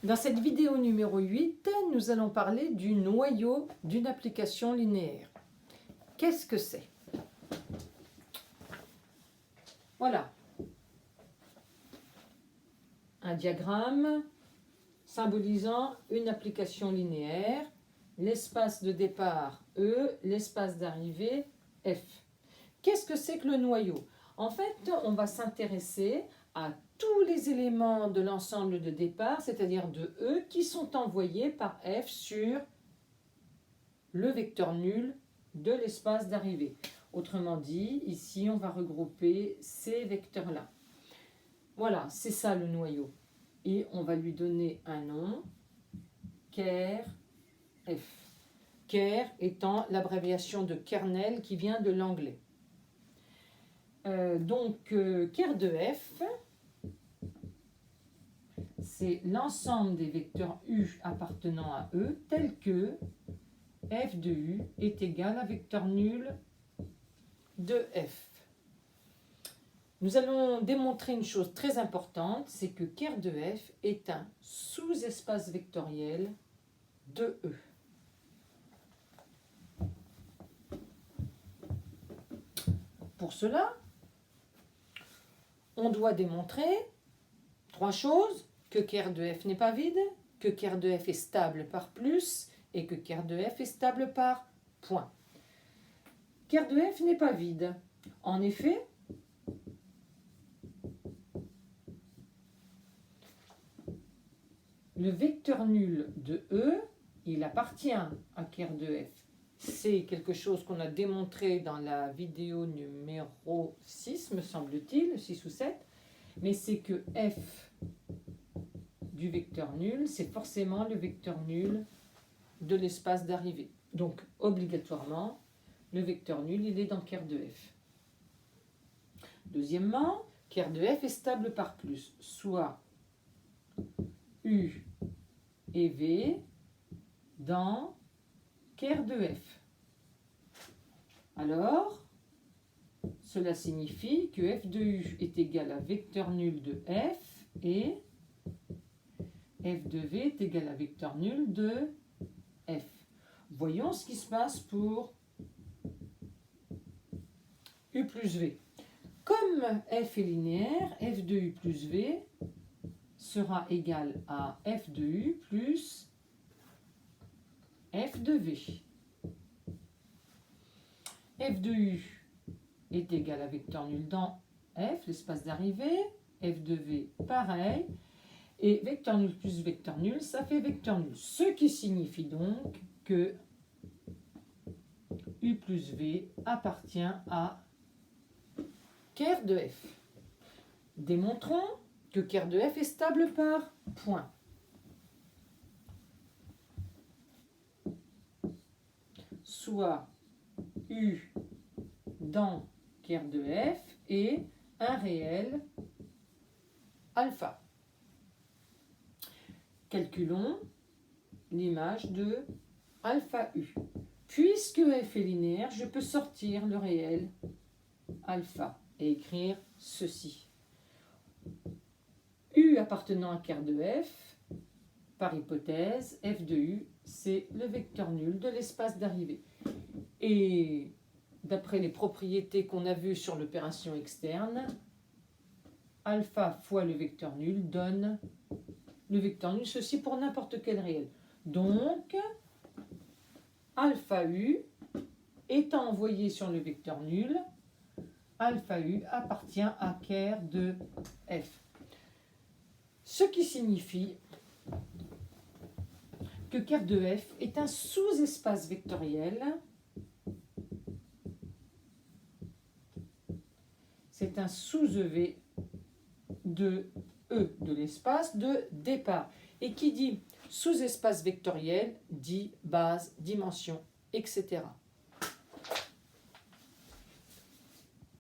Dans cette vidéo numéro 8, nous allons parler du noyau d'une application linéaire. Qu'est-ce que c'est? Voilà. Un diagramme symbolisant une application linéaire, l'espace de départ E, l'espace d'arrivée F. Qu'est-ce que c'est que le noyau? En fait, on va s'intéresser à tous les éléments de l'ensemble de départ, c'est-à-dire de E, qui sont envoyés par F sur le vecteur nul de l'espace d'arrivée. Autrement dit, ici, on va regrouper ces vecteurs-là. Voilà, c'est ça le noyau. Et on va lui donner un nom, ker F. Ker étant l'abréviation de kernel qui vient de l'anglais. Ker de F, c'est l'ensemble des vecteurs U appartenant à E, tel que F de U est égal à vecteur nul de F. Nous allons démontrer une chose très importante, c'est que ker de F est un sous-espace vectoriel de E. Pour cela, on doit démontrer trois choses: que ker de F n'est pas vide, que ker de F est stable par plus et que ker de F est stable par point. Ker de F n'est pas vide. En effet, le vecteur nul de E, il appartient à ker de F. C'est quelque chose qu'on a démontré dans la vidéo numéro 6, me semble-t-il, 6 ou 7, mais c'est que F du vecteur nul, c'est forcément le vecteur nul de l'espace d'arrivée. Donc, obligatoirement, le vecteur nul, il est dans ker de F. Deuxièmement, ker de F est stable par plus, soit U et V dans ker de F. Alors, cela signifie que F de U est égal à vecteur nul de F et F de V est égal à vecteur nul de F. Voyons ce qui se passe pour U plus V. Comme F est linéaire, F de U plus V sera égal à F de U plus F de V. F de U est égal à vecteur nul dans F, l'espace d'arrivée. F de V, pareil. Et vecteur nul plus vecteur nul, ça fait vecteur nul. Ce qui signifie donc que U plus V appartient à ker de F. Démontrons que ker de F est stable par point. Soit U dans ker de F est un réel alpha. Calculons l'image de alpha U. Puisque F est linéaire, je peux sortir le réel alpha et écrire ceci. U appartenant à ker de F, par hypothèse, F de U, c'est le vecteur nul de l'espace d'arrivée. Et d'après les propriétés qu'on a vues sur l'opération externe, alpha fois le vecteur nul donne le vecteur nul, ceci pour n'importe quel réel. Donc, alpha U étant envoyé sur le vecteur nul, alpha U appartient à ker de F. Ce qui signifie que ker de F est un sous-espace vectoriel. C'est un sous-EV de E, de l'espace de départ. Et qui dit sous-espace vectoriel dit base, dimension, etc.